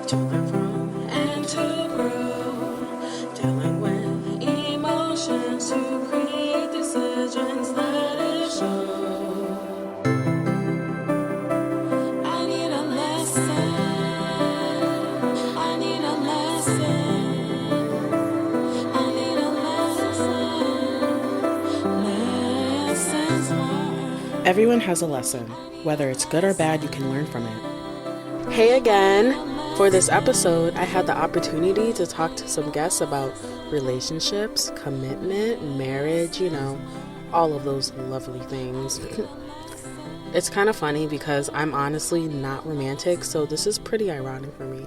to learn from and to grow, dealing with emotions to create decisions that it shows. I need a lesson. I need a lesson. I need a lesson. Lessons learned. Everyone has a lesson. Whether it's good or bad, you can learn from it. Hey again. For this episode, I had the opportunity to talk to some guests about relationships, commitment, marriage, all of those lovely things. It's kind of funny because I'm honestly not romantic, so this is pretty ironic for me.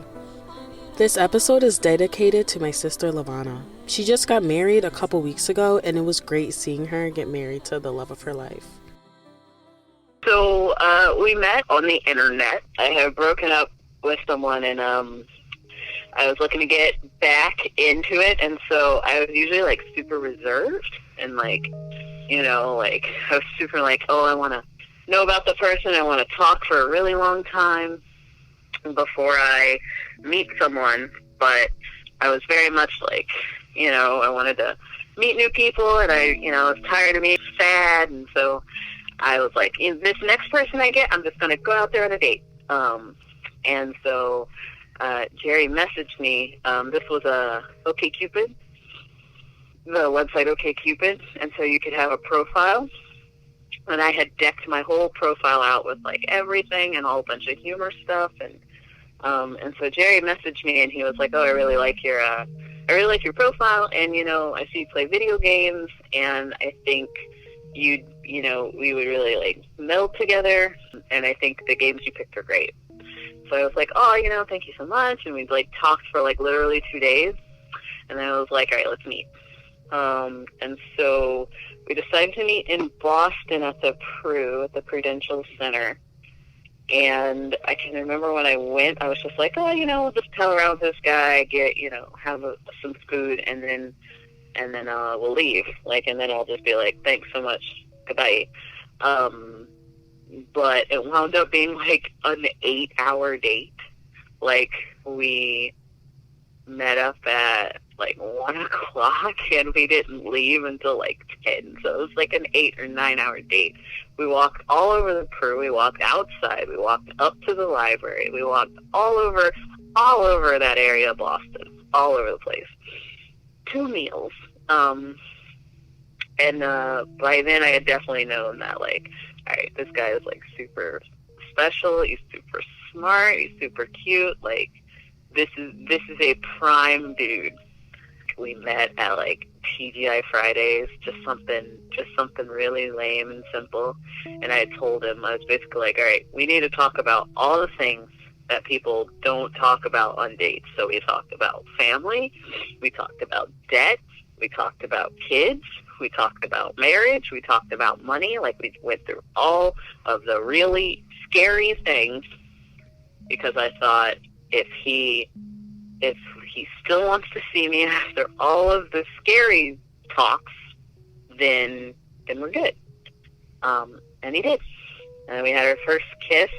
This episode is dedicated to my sister LaVonna. She just got married a couple weeks ago, and it was great seeing her get married to the love of her life. So we met on the internet. I had broken up with someone, and I was looking to get back into it, and so I was usually super reserved and I was super I want to know about the person. I want to talk for a really long time before I meet someone, but I was very much I wanted to meet new people, and I was tired of being sad, and so I was like, this next person I get, I'm just going to go out there on a date. And so Jerry messaged me. This was OkCupid, the website OkCupid, and so you could have a profile. And I had decked my whole profile out with everything and a whole bunch of humor stuff. And so Jerry messaged me, and he was like, "Oh, I really like your profile, and I see you play video games, and I think we would really meld together, and I think the games you picked are great." So I was like, "Oh, thank you so much." And we talked for literally 2 days, and then I was like, "All right, let's meet." And so we decided to meet in Boston at the Prudential Center. And I can remember when I went, I was just like, we'll just tell around with this guy, get, have some food, and then we'll leave. And then I'll just be like, "Thanks so much, goodbye." But it wound up being an 8-hour date. We met up at 1 o'clock, and we didn't leave until 10. So it was an 8 or 9 hour date. We walked all over the Peru. We walked outside. We walked up to the library. We walked all over that area of Boston, all over the place. 2 meals. And by then I had definitely known that, all right, this guy is super special. He's super smart. He's super cute. This is a prime dude. We met at TGI Fridays, just something really lame and simple. And I had told him, I was basically all right, we need to talk about all the things that people don't talk about on dates. So we talked about family, we talked about debt, we talked about kids, we talked about marriage, we talked about money. We went through all of the really scary things, because I thought if he still wants to see me after all of the scary talks, then we're good. And he did. And we had our first kiss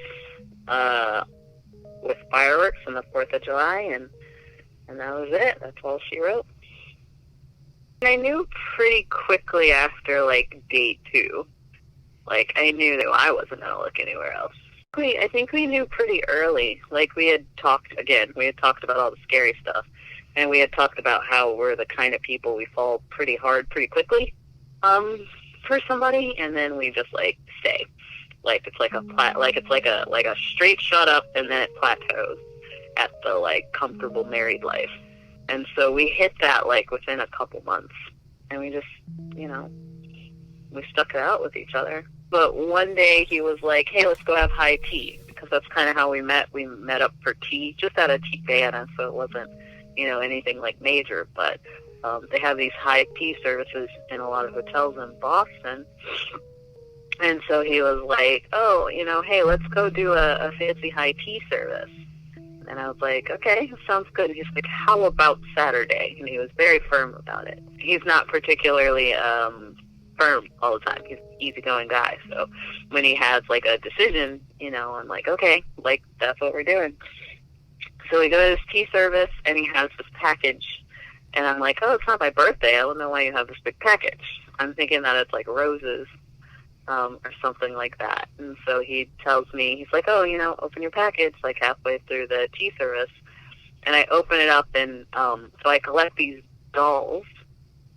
with fireworks on the 4th of July, and that was it. That's all she wrote. I knew pretty quickly after date 2. I knew that I wasn't going to look anywhere else. I think we knew pretty early. We had talked about all the scary stuff, and we had talked about how we're the kind of people we fall pretty hard pretty quickly for somebody, and then we just stay. It's a straight shot up, and then it plateaus at the comfortable married life. And so we hit that within a couple months, and we just we stuck it out with each other. But one day he was like, "Hey, let's go have high tea," because that's kind of how we met. We met up for tea, just at a tea Tiana, so it wasn't, anything major. But they have these high tea services in a lot of hotels in Boston. And so he was like, "Oh, hey, let's go do a fancy high tea service." And I was like, "Okay, sounds good." And he's like, "How about Saturday?" And he was very firm about it. He's not particularly firm all the time. He's an easygoing guy. So when he has a decision, I'm like, "Okay, that's what we're doing." So we go to this tea service, and he has this package. And I'm like, oh, it's not my birthday. I don't know why you have this big package. I'm thinking that it's like roses or something like that. And so he tells me, he's like, oh, open your package, like halfway through the tea service. And I open it up, and so I collect these dolls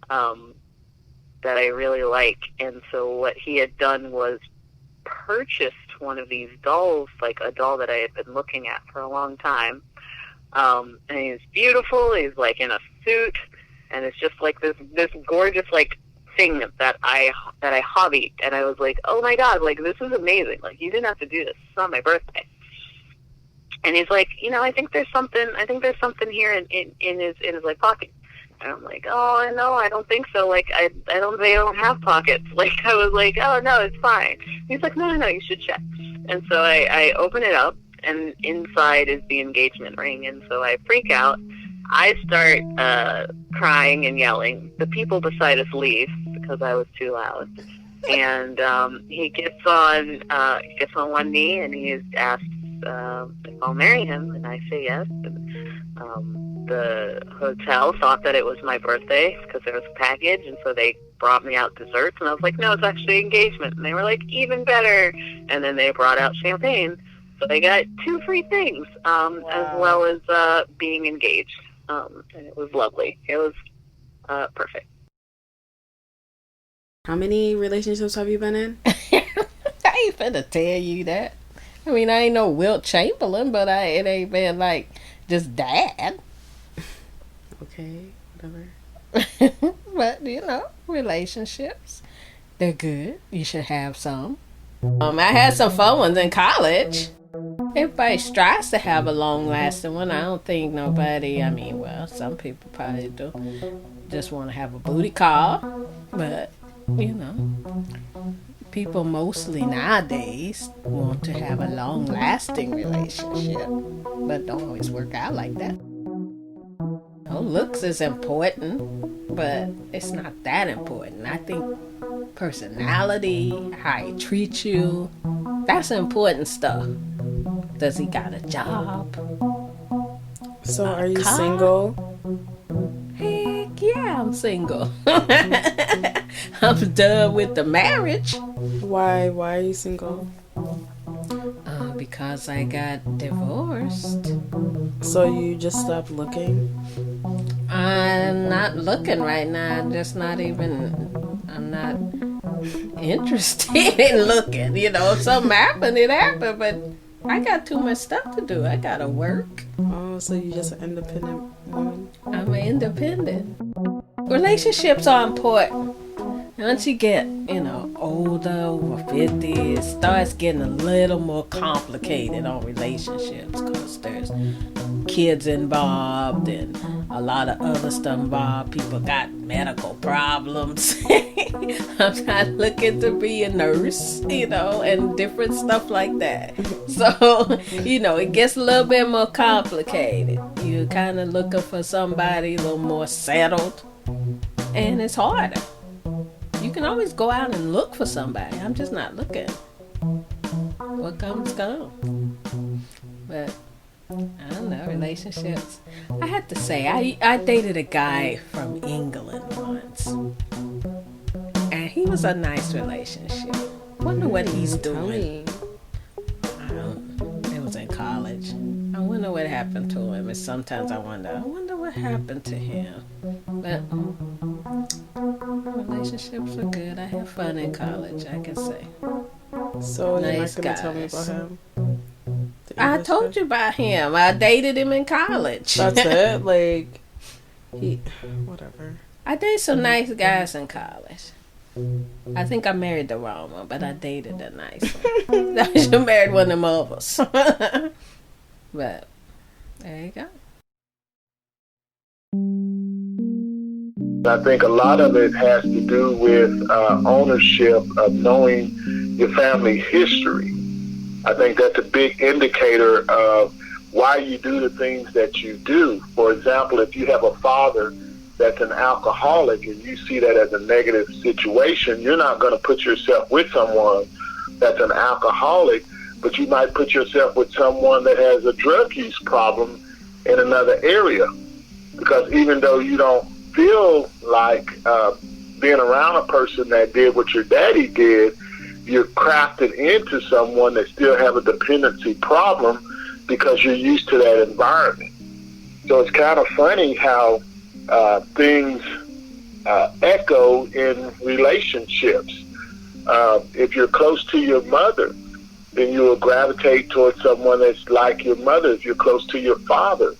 that I really like. And so what he had done was purchased one of these dolls, like a doll that I had been looking at for a long time. And he's beautiful. He's like in a suit, and it's just like this gorgeous like thing that I hobbied. And I was like, oh my God, like this is amazing. Like you didn't have to do this. It's not my birthday. And he's like, I think there's something here in his like pocket. And I'm like, oh no, I don't think so. Like they don't have pockets. Like I was like, oh no, it's fine. He's like, no, you should check. And so I open it up, and inside is the engagement ring. And so I freak out. I start crying and yelling. The people beside us leave because I was too loud. And he gets on one knee, and he is asked if I'll marry him, and I say yes. And the hotel thought that it was my birthday because there was a package, and so they brought me out desserts, and I was like, no, it's actually engagement. And they were like, even better. And then they brought out champagne. So they got 2 free things, wow. As well as being engaged. And it was lovely. It was perfect. How many relationships have you been in? I ain't finna tell you that. I mean, I ain't no Wilt Chamberlain, but it ain't been like just dad. Okay, whatever. But, relationships, they're good. You should have some. I had some fun ones in college. Everybody strives to have a long-lasting one. I don't think nobody, some people probably do. Just want to have a booty call. But, people mostly nowadays want to have a long-lasting relationship. But don't always work out like that. Looks is important, but it's not that important. I think personality, how he treats you, that's important stuff. Does he got a job? So are you single? Heck yeah, I'm single. I'm done with the marriage. Why are you single? Because I got divorced. So you just stopped looking? I'm not looking right now. I'm not interested in looking. If something happened, it happened, but I got too much stuff to do. I gotta work. Oh, so you're just an independent woman? I'm an independent. Relationships are important. Once you get, older, over 50, it starts getting a little more complicated on relationships because there's kids involved and a lot of other stuff involved. People got medical problems. I'm not looking to be a nurse, and different stuff like that. So, it gets a little bit more complicated. You're kind of looking for somebody a little more settled, and it's harder. You can always go out and look for somebody. I'm just not looking. What comes. But I don't know, relationships. I have to say, I dated a guy from England once. And he was a nice relationship. Wonder what he's doing. It was in college. I wonder what happened to him. And sometimes I wonder what happened to him. But relationships are good. I had fun in college, I can say. So nice you're not going to tell me about him? I told you about him. I dated him in college. That's it? Whatever. I dated some nice guys in college. I think I married the wrong one, but I dated a nice one. I should have married one of them others. But there you go. I think a lot of it has to do with ownership of knowing your family history. I think that's a big indicator of why you do the things that you do. For example, if you have a father that's an alcoholic and you see that as a negative situation, you're not going to put yourself with someone that's an alcoholic, but you might put yourself with someone that has a drug use problem in another area. Because even though you don't feel like being around a person that did what your daddy did, you're crafted into someone that still have a dependency problem because you're used to that environment. So it's kind of funny how things echo in relationships. If you're close to your mother, then you will gravitate towards someone that's like your mother. If you're close to your father,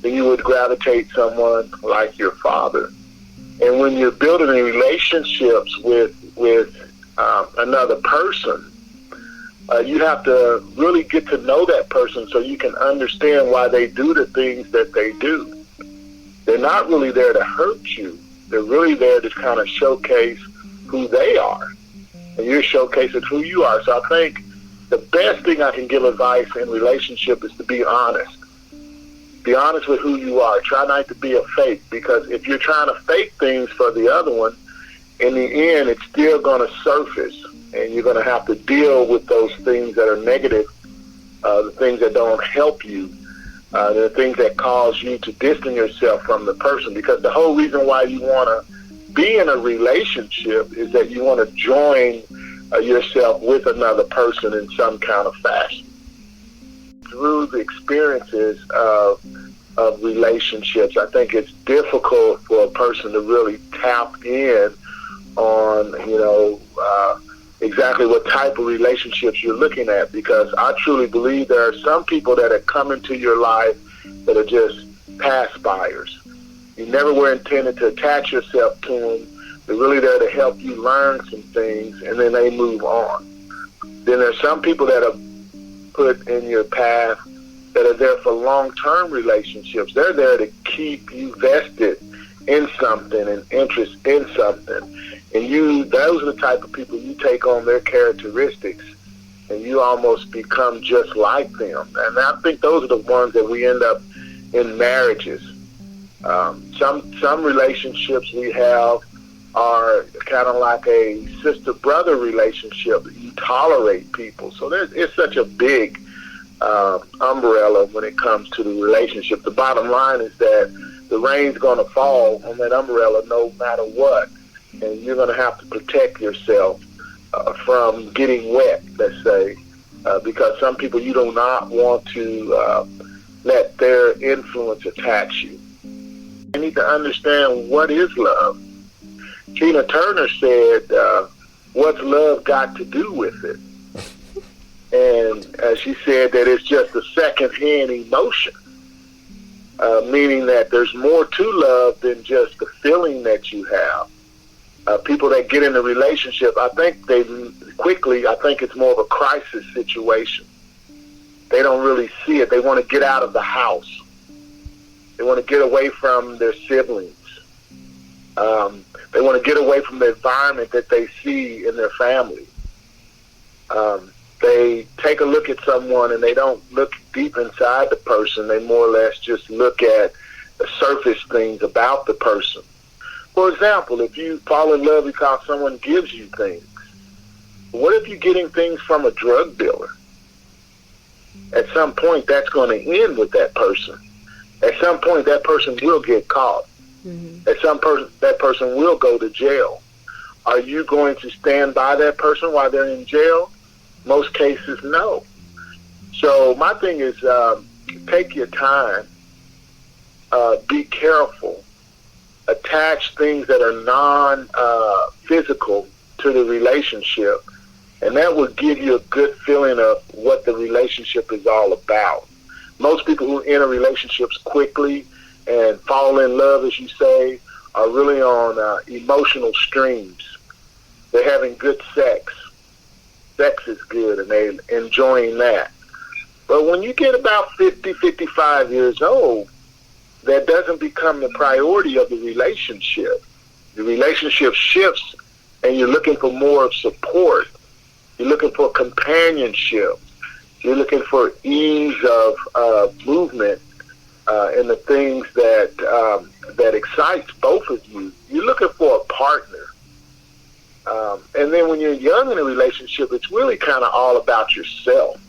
then you would gravitate someone like your father. And when you're building relationships with another person, you have to really get to know that person so you can understand why they do the things that they do. They're not really there to hurt you. They're really there to kind of showcase who they are. And you're showcasing who you are. So I think the best thing I can give advice in relationship is to be honest. Be honest with who you are. Try not to be a fake, because if you're trying to fake things for the other one, in the end, it's still going to surface, and you're going to have to deal with those things that are negative, the things that don't help you, the things that cause you to distance yourself from the person. Because the whole reason why you want to be in a relationship is that you want to join yourself with another person in some kind of fashion. Through the experiences of relationships, I think it's difficult for a person to really tap in on, exactly what type of relationships you're looking at, because I truly believe there are some people that have come into your life that are just pass-byers. You never were intended to attach yourself to them. They're really there to help you learn some things, and then they move on. Then there's some people that are put in your path that are there for long-term relationships. They're there to keep you vested in something and interest in something. And those are the type of people you take on their characteristics, and you almost become just like them. And I think those are the ones that we end up in marriages. Some relationships we have are kind of like a sister-brother relationship. You tolerate people. So it's such a big umbrella when it comes to the relationship. The bottom line is that the rain's going to fall on that umbrella no matter what. And you're going to have to protect yourself from getting wet, let's say, because some people you do not want to let their influence attach you. You need to understand what is love. Tina Turner said, what's love got to do with it? And she said that it's just a second-hand emotion, meaning that there's more to love than just the feeling that you have. People that get in a relationship, I think it's more of a crisis situation. They don't really see it. They want to get out of the house. They want to get away from their siblings. They want to get away from the environment that they see in their family. They take a look at someone and they don't look deep inside the person. They more or less just look at the surface things about the person. For example, if you fall in love because someone gives you things, what if you're getting things from a drug dealer? At some point, that's going to end with that person. At some point, that person will get caught. Mm-hmm. At some point, that person will go to jail. Are you going to stand by that person while they're in jail? Most cases, no. So my thing is, take your time, be careful, attach things that are non-physical to the relationship, and that will give you a good feeling of what the relationship is all about. Most people who enter relationships quickly and fall in love, as you say, are really on emotional streams. They're having good sex. Sex is good, and they're enjoying that. But when you get about 50, 55 years old, that doesn't become the priority of the relationship. The relationship shifts, and you're looking for more of support. You're looking for companionship. You're looking for ease of movement and the things that excites both of you. You're looking for a partner. And then when you're young in a relationship, it's really kind of all about yourself.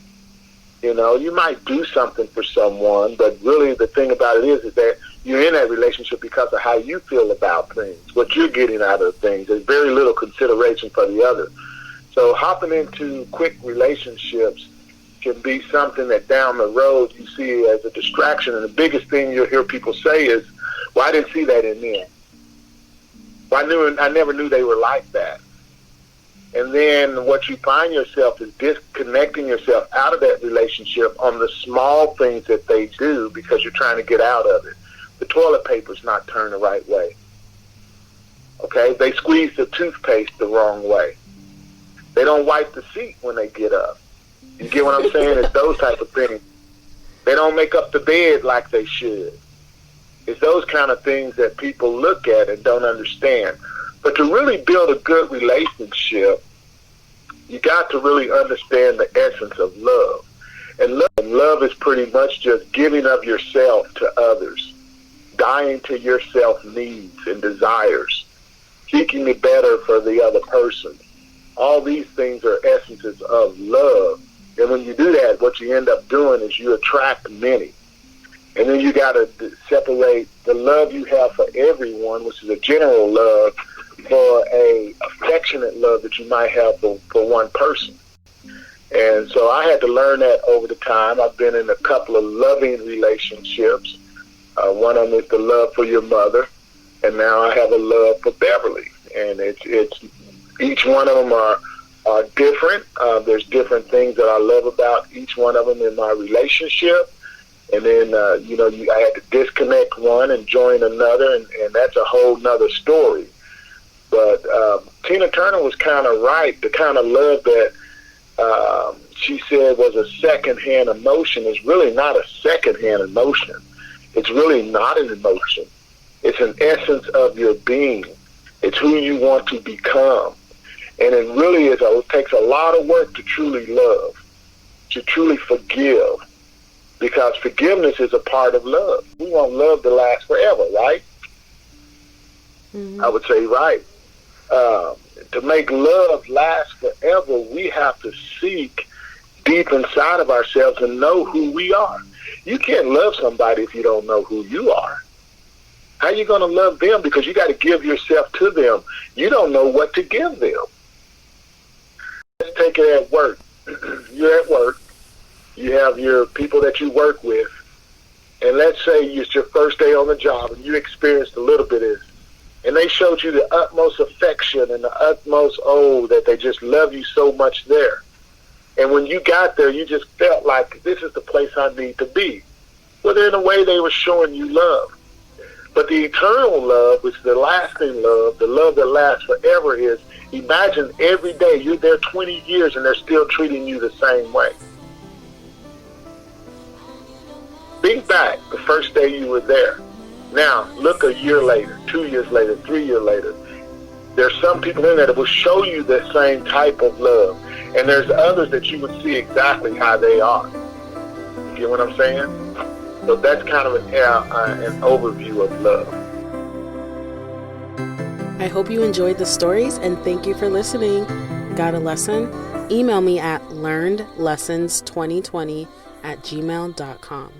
You know, you might do something for someone, but really the thing about it is that you're in that relationship because of how you feel about things, what you're getting out of things. There's very little consideration for the other. So hopping into quick relationships can be something that down the road you see as a distraction. And the biggest thing you'll hear people say is, well, I didn't see that in men. Well, I never knew they were like that. And then what you find yourself is disconnecting yourself out of that relationship on the small things that they do because you're trying to get out of it. The toilet paper's not turned the right way. Okay? They squeeze the toothpaste the wrong way. They don't wipe the seat when they get up. You get what I'm saying? It's those type of things. They don't make up the bed like they should. It's those kind of things that people look at and don't understand. But to really build a good relationship, you got to really understand the essence of love. And love is pretty much just giving of yourself to others, dying to your self-needs and desires, seeking the better for the other person. All these things are essences of love. And when you do that, what you end up doing is you attract many. And then you got to separate the love you have for everyone, which is a general love, for a affectionate love that you might have for one person. And so I had to learn that over the time. I've been in a couple of loving relationships. One of them is the love for your mother, and now I have a love for Beverly. And it's each one of them are different. There's different things that I love about each one of them in my relationship. And then, I had to disconnect one and join another, and that's a whole nother story. But Tina Turner was kind of right. The kind of love that she said was a secondhand emotion is really not a secondhand emotion. It's really not an emotion. It's an essence of your being. It's who you want to become. And it really is. It takes a lot of work to truly love, to truly forgive, because forgiveness is a part of love. We want love to last forever, right? Mm-hmm. I would say right. To make love last forever, we have to seek deep inside of ourselves and know who we are. You can't love somebody if you don't know who you are. How are you going to love them? Because you got to give yourself to them. You don't know what to give them. Let's take it at work. You're at work. You have your people that you work with. And let's say it's your first day on the job and you experienced a little bit of this. And they showed you the utmost affection and the utmost, that they just love you so much there. And when you got there, you just felt like this is the place I need to be. Well, in a way, they were showing you love. But the eternal love, which is the lasting love, the love that lasts forever, is imagine every day you're there 20 years and they're still treating you the same way. Think back the first day you were there. Now, look a year later, 2 years later, 3 years later. There's some people in there that will show you the same type of love. And there's others that you would see exactly how they are. You get what I'm saying? So that's kind of an overview of love. I hope you enjoyed the stories, and thank you for listening. Got a lesson? Email me at learnedlessons2020@gmail.com.